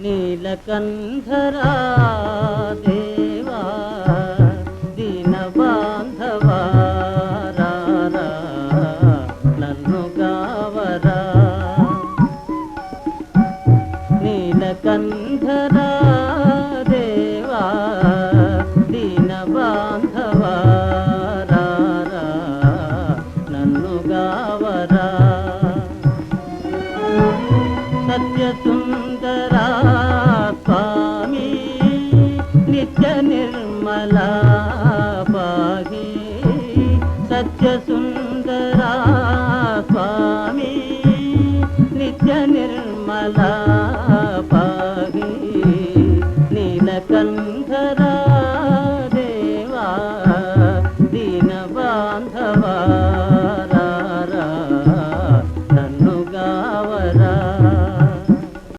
నీలకంఠరా దేవా దీన బాంధవా రారా నన్ను గావరా నీలకంఠరా దేవా దీన బాంధవా రారా నన్ను గావరా సత్యసుందరా స్వామి నిత్య నిర్మలా పాహి సత్యసుందరా స్వామి నిత్య నిర్మలా పాహి